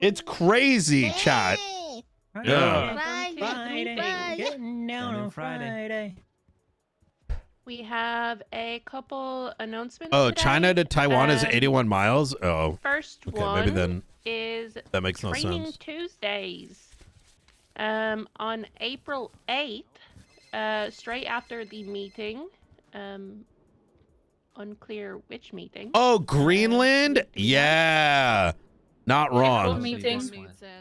It's crazy, chat. Yay! Yeah. Friday. Getting down on Friday. We have a couple announcements. Oh, today. China to Taiwan is 81 miles. Oh, First okay, one maybe then is that makes no Training sense. Tuesdays. On April 8th, straight after the meeting, unclear which meeting. Oh, Greenland? do we Yeah. Not wrong.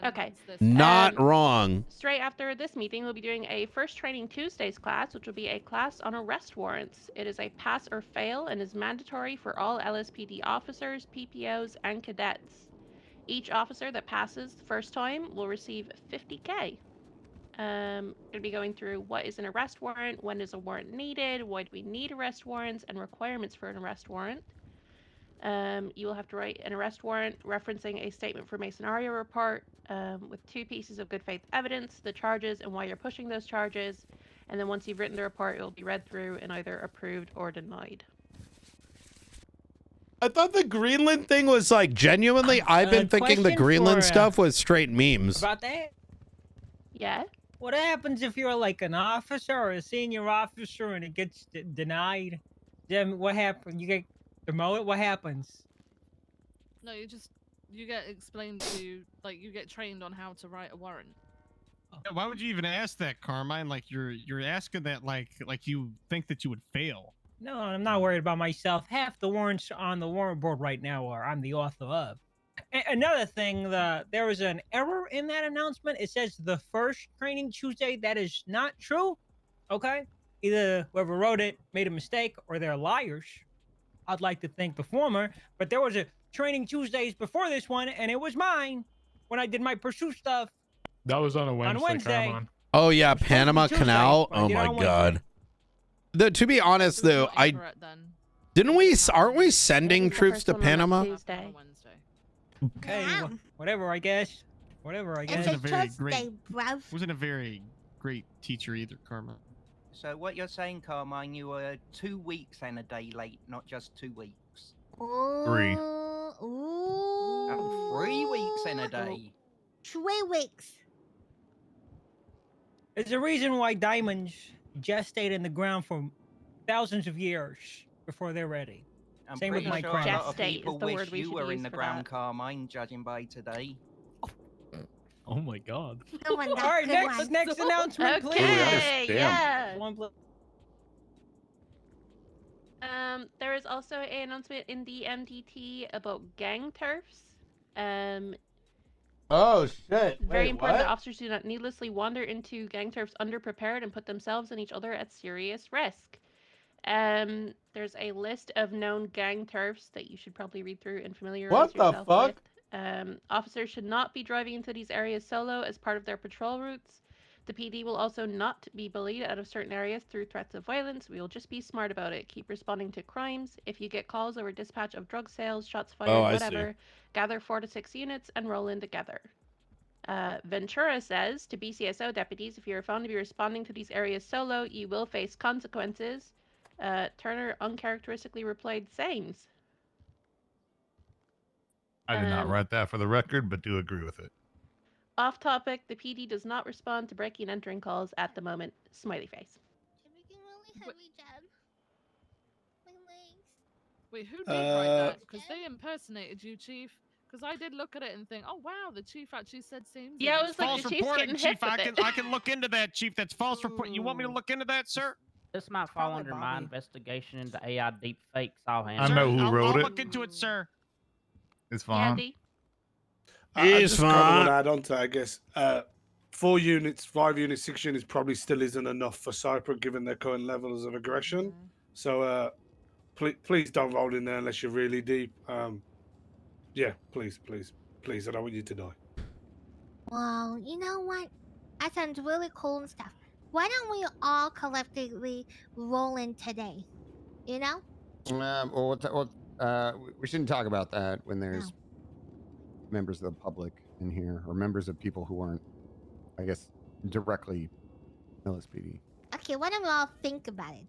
Okay. Not wrong. Straight after this meeting, we'll be doing a First Training Tuesdays class, which will be a class on arrest warrants. It is a pass or fail and is mandatory for all LSPD officers, PPOs, and cadets. Each officer that passes the first time will receive 50K. Going to be going through what is an arrest warrant, when is a warrant needed, why do we need arrest warrants, and requirements for an arrest warrant. You will have to write an arrest warrant referencing a statement from a scenario report with 2 pieces of good faith evidence, the charges and why you're pushing those charges. And then once you've written the report, it will be read through and either approved or denied. I thought the Greenland thing was like genuinely. I've been thinking the Greenland stuff was straight memes. About that? Yeah. What happens if you're like an officer or a senior officer and it gets denied? Then what happens? You get demoted? What happens? No, you get explained to, like, you get trained on how to write a warrant. Yeah, why would you even ask that, Carmine? Like you're asking that like you think that you would fail. No, I'm not worried about myself. Half the warrants on the warrant board right now are I'm the author of. Another thing, there was an error in that announcement. It says the first Training Tuesday. That is not true. Okay? Either whoever wrote it made a mistake or they're liars. I'd like to think the former, but there was a Training Tuesdays before this one, and it was mine when I did my pursuit stuff. That was on a Wednesday. Oh yeah, Panama Canal. Oh my God. To be honest though, aren't we sending troops to Panama? Okay, whatever I guess. Whatever I guess. Wasn't a very great teacher either, Carmine. So what you're saying, Carmine, you were 2 weeks and a day late, not just 2 weeks. 3. Oh, 3 weeks and a day. 3 weeks. There's a reason why diamonds gestate in the ground for thousands of years before they're ready. I'm Same with pretty my sure crown. a lot of Gestate is people the wish word we you should were in use the for ground, that. Carmine, judging by today. Oh my God. Good one, All right, good one. next announcement, please. Okay, yeah. One, please. There is also an announcement in the MDT about gang turfs. Oh shit. Very important that officers do not needlessly wander into gang turfs underprepared and put themselves and each other at serious risk. There's a list of known gang turfs that you should probably read through and familiarize yourself with. Officers should not be driving into these areas solo as part of their patrol routes. The PD will also not be bullied out of certain areas through threats of violence. We will just be smart about it. Keep responding to crimes. If you get calls over dispatch of drug sales, shots fired, whatever, gather 4 to 6 units and roll in together. Ventura says to BCSO deputies, if you are found to be responding to these areas solo, you will face consequences. Turner uncharacteristically replied, sames. I did not write that for the record, but do agree with it. Off topic, the PD does not respond to breaking and entering calls at the moment. Smiley face. Wait, who did write that? Because they impersonated you, Chief. Because I did look at it and think, oh wow, the Chief actually said same. Yeah, it was like false the Chief's reporting, getting Chief. hit with I can look into that, Chief. That's false report. You want me to look into that, sir? This might fall under my investigation into AI deep fakes. I'll handle I know who wrote I'll it. look into it, sir. It's fine. It's just kind of want fine. to add on to that, I guess. 4 units, 5 units, 6 units probably still isn't enough for Cypher given their current levels of aggression. So please don't roll in there unless you're really deep. Yeah, please. I don't want you to die. Well, you know what? That sounds really cool and stuff. Why don't we all collectively roll in today? You know? We shouldn't talk about that when there's members of the public in here or members of people who aren't, I guess, directly LSPD. Okay, why don't we all think about it?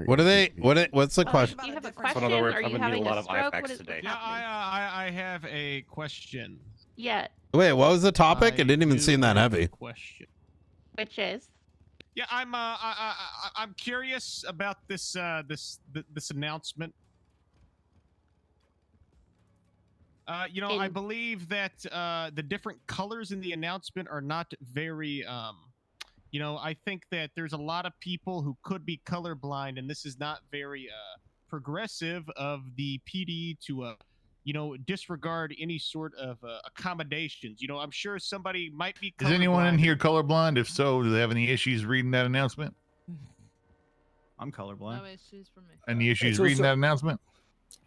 What are they? What's the question? Do you have a question? Are you having a stroke? What is Yeah, I have a question. yet. Wait, what was the topic? It didn't even do seem that have a heavy. Question. Which is? Yeah, I'm curious about this this announcement. I believe that the different colors in the announcement are not very I think that there's a lot of people who could be colorblind, and this is not very progressive of the PD to disregard any sort of accommodations. I'm sure somebody might be colorblind. Is anyone in here colorblind? If so, do they have any issues reading that announcement? I'm colorblind. No issues for me. Any issues reading that announcement?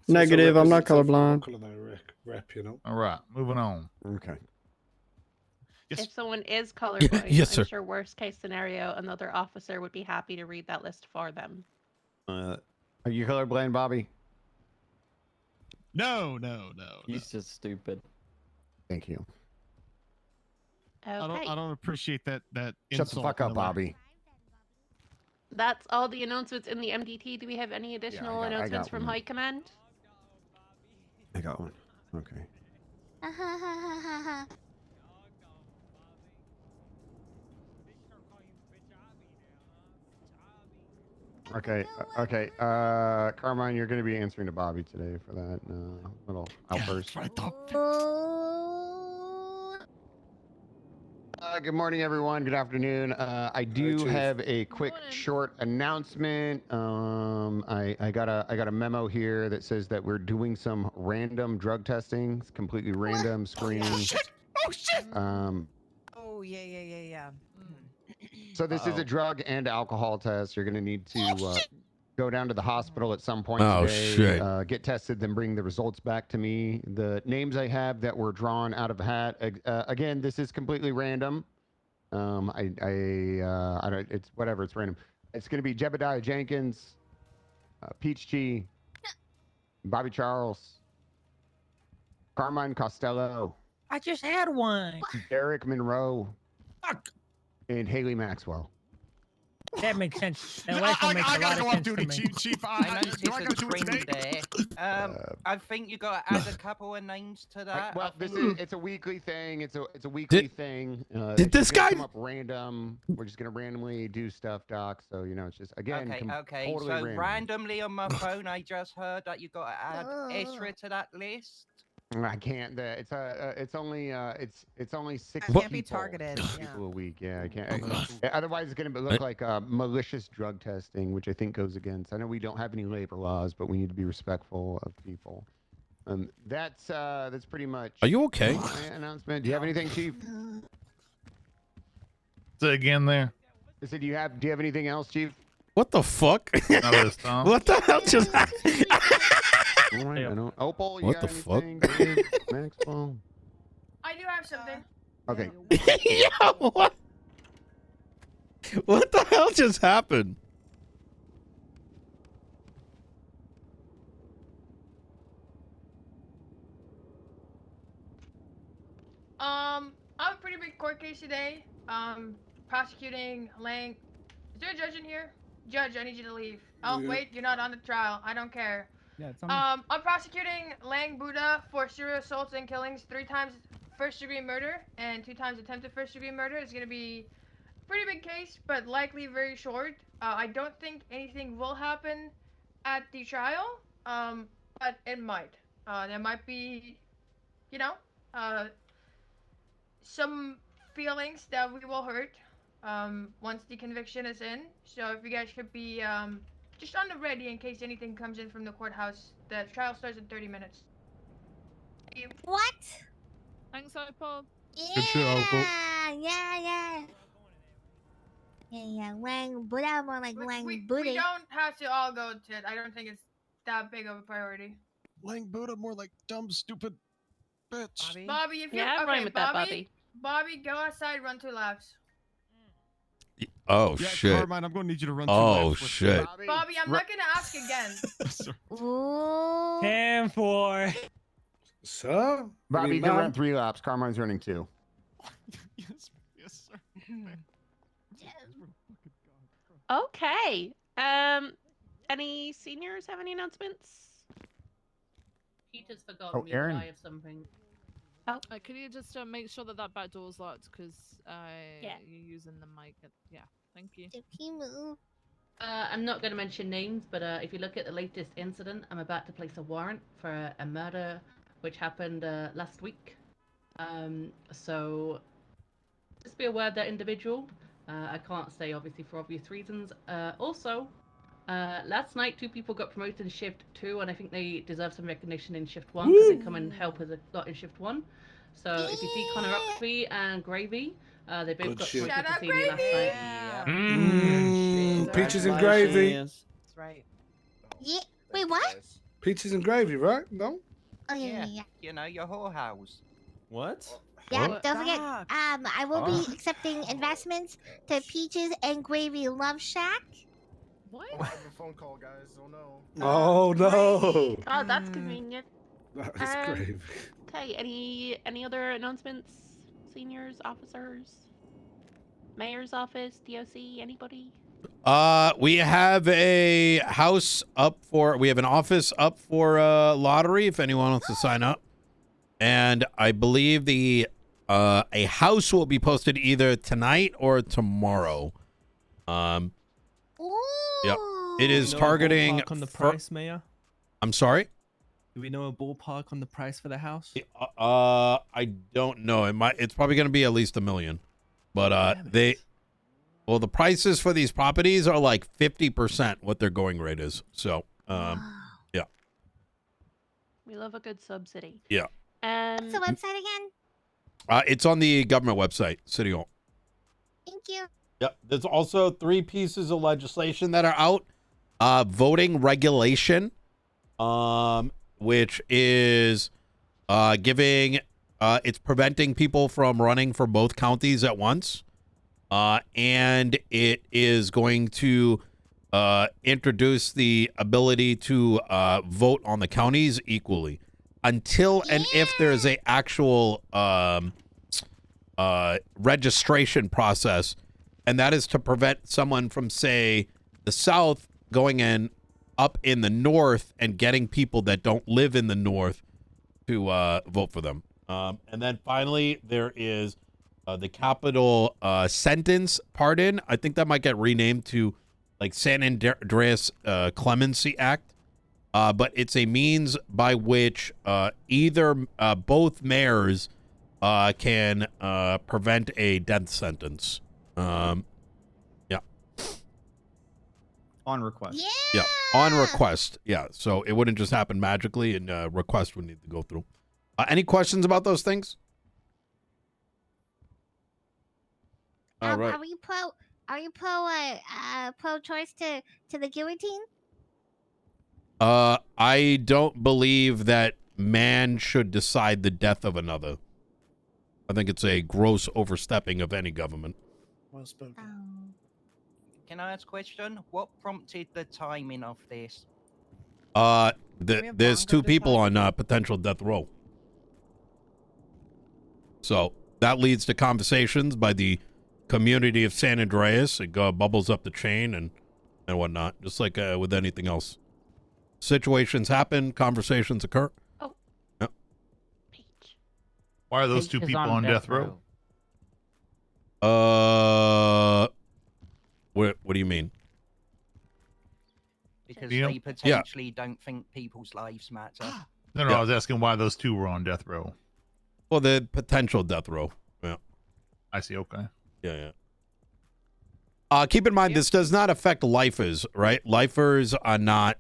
Negative. I'm not colorblind. Color they rep, you know. All right, moving on. Okay. If someone is colorblind, Yes, sir. I'm sure worst case scenario, another officer would be happy to read that list for them. Are you colorblind, Bobby? No. He's just stupid. Thank you. Okay. I don't appreciate that Shut the fuck up, Bobby. That's all the announcements in the MDT. Do we have any additional I got announcements from one. High Command? I got one. Okay. Okay. Carmine, you're going to be answering to Bobby today for that little outburst. Good morning, everyone. Good afternoon. I do have a quick, short announcement. I got a memo here that says that we're doing some random drug testing. It's completely random screening. Oh shit! Oh yeah. So this is a drug and alcohol test. You're going to need to go down to the hospital at some point today, get tested, then bring the results back to me. The names I have that were drawn out of a hat. Again, this is completely random. I don't. It's whatever. It's random. It's going to be Jebediah Jenkins, Peachtree, Bobby Charles, Carmine Costello. I just had one. Derek Monroe. And Haley Maxwell. That makes sense. That last one makes a lot of sense to me. Chief. I noticed it's a screen there. I think you got to add a couple of names to that. Well, it's a weekly thing. It's a weekly thing. Did this guy come up random? We're just gonna randomly do stuff, Doc. So it's just again. Okay. Totally So random. randomly on my phone, I just heard that you got to add Ezra to that list. I can't. It's only 6 Can't be targeted. people a week. Yeah, I can't. Otherwise, it's gonna look like malicious drug testing, which I think goes against. I know we don't have any labor laws, but we need to be respectful of people. That's pretty much. Are you okay? My announcement. Do you have anything, Chief? Say again there. I said, do you have anything else, Chief? What the fuck? What the hell just happened? I don't. Opal, you What got the fuck? anything? Maxwell. I do have something. Okay. Yo, what? What the hell just happened? I have a pretty big court case today. Prosecuting Lang. Is there a judge in here? Judge, I need you to leave. Oh, wait, you're not on the trial. I don't care. Yeah, it's on I'm prosecuting Lang Buddha for serial assaults and killings, 3 times first-degree murder and 2 times attempted first-degree murder. It's gonna be a pretty big case, but likely very short. I don't think anything will happen at the trial, but it might. There might be, some feelings that we will hurt once the conviction is in. So if you guys could be just on the ready in case anything comes in from the courthouse. The trial starts in 30 minutes. What? Thanks, Opal. Yeah. Lang Buddha, more like Lang We Booty. don't have to all go to it. I don't think it's that big of a priority. Lang Buddha, more like dumb, stupid bitch. Bobby, if you're Yeah, I'm okay, right with that, Bobby. Bobby, go outside, run 2 laps. Oh Yeah, shit. Carmine, I'm going to need you to run. 2 Oh laps with shit. Bobby, I'm not gonna ask again. Ooh. 10-4. Sir? Bobby, you can run 3 laps. Carmine's running 2. Yes, sir. Okay. Any seniors have any announcements? He just forgot Oh, me. Aaron. I have something. Oh. Can you just make sure that that back door's locked? Because you're using the mic. Yeah, thank you. I'm not going to mention names, but if you look at the latest incident, I'm about to place a warrant for a murder which happened last week. So just be aware of that individual. I can't say, obviously, for obvious reasons. Also, last night, 2 people got promoted in shift 2, and I think they deserve some recognition in shift 1 because they come and help us a lot in shift 1. So if you see Connor Oxby and Gravy, they both got promoted to senior last night. Peaches and gravy. That's right. Yeah. Wait, what? Peaches and gravy, right? No? Oh, yeah. You know, your whorehouse. What? Yeah, don't forget, I will be accepting investments to Peaches and Gravy Love Shack. What? I have a phone call, guys. Oh no. Oh no. Oh, that's convenient. That's gravy. Okay, any other announcements? Seniors, officers, mayor's office, DOC, anybody? We have an office up for lottery if anyone wants to sign up. And I believe a house will be posted either tonight or tomorrow. Yep. It is targeting on the price, Mayor. I'm sorry? Do we know a ballpark on the price for the house? I don't know. It's probably going to be at least $1 million. But the prices for these properties are like 50% what their going rate is. So, yeah. We love a good subsidy. Yeah. What's the website again? It's on the government website, City Hall. Thank you. Yep. There's also 3 pieces of legislation that are out. Voting regulation, which is giving, it's preventing people from running for both counties at once. And it is going to introduce the ability to vote on the counties equally until and if there's a actual registration process. And that is to prevent someone from, say, the South going in up in the North and getting people that don't live in the North to vote for them. And then finally, there is the capital sentence pardon. I think that might get renamed to like San Andreas Clemency Act. But it's a means by which both mayors can prevent a death sentence. Yeah. On request. Yeah. On request. Yeah. So it wouldn't just happen magically, and request would need to go through. Any questions about those things? All right. Are you pro-choice to the guillotine? I don't believe that man should decide the death of another. I think it's a gross overstepping of any government. Well spoken. Can I ask a question? What prompted the timing of this? There's 2 people on potential death row. So that leads to conversations by the community of San Andreas. It bubbles up the chain and whatnot, just like with anything else. Situations happen, conversations occur. Oh. Yep. Why are those 2 people on death row? What do you mean? Because they potentially don't think people's lives matter. No, I was asking why those 2 were on death row. Well, the potential death row. Yeah. I see. Okay. Yeah. Keep in mind, this does not affect lifers, right? Lifers are not.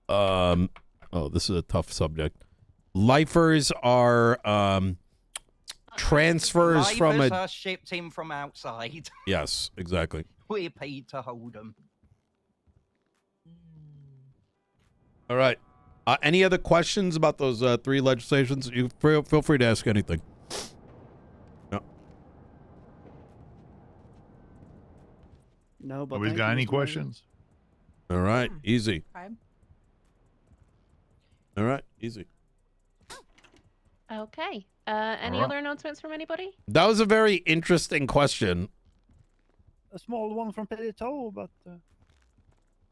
This is a tough subject. Lifers are transfers from Lifers are shipped in from outside. Yes, exactly. We're paid to hold them. All right. Any other questions about those 3 legislations? You feel free to ask anything. No. No, but nobody's got any questions. All right, easy. All right, easy. Okay. Any other announcements from anybody? That was a very interesting question. A small one from Pedito, but...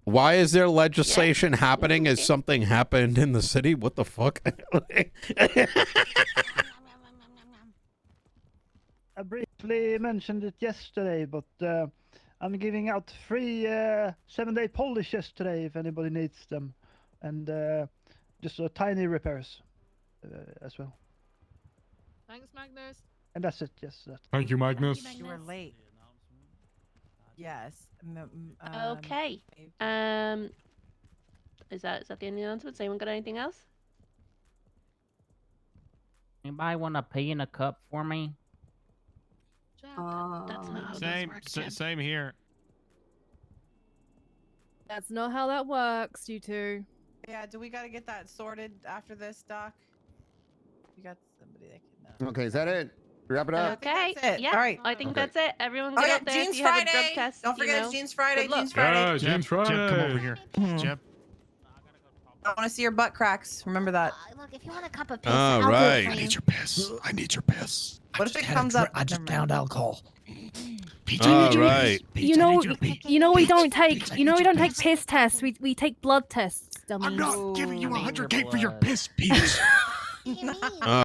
Why is there legislation happening as something happened in the city? What the fuck? I briefly mentioned it yesterday, but I'm giving out free 7-day polishes today if anybody needs them, and just tiny repairs as well. Thanks, Magnus. And that's it. Yes. Thank you, Magnus. You were late. Yes. Okay. Is that the end of the announcements? Anyone got anything else? Anybody want to pee in a cup for me? That's not how this works, Jim. Same here. That's not how that works, you two. Yeah, do we got to get that sorted after this, Doc? We got somebody that can. Okay, is that it? Wrap it up. Okay. That's it. Yeah. All right. I think Okay. that's it. Everyone Oh get yeah, out there if Jean's you have a drug Friday. test. Don't forget you know. it's Jean's Friday. Good luck. Jean's Friday. Yeah, Jean's Friday. Jeb, come over here. Jeb. I want to see your butt cracks. Remember that. Look, if you want a cup of piss, All I'll right. do it for I you. need your piss. I need your piss. What if it comes up? I just downed alcohol. All right. You know we don't take piss tests. We take blood tests, dummies. I'm not giving you 100K for your piss, Peach. What do you mean?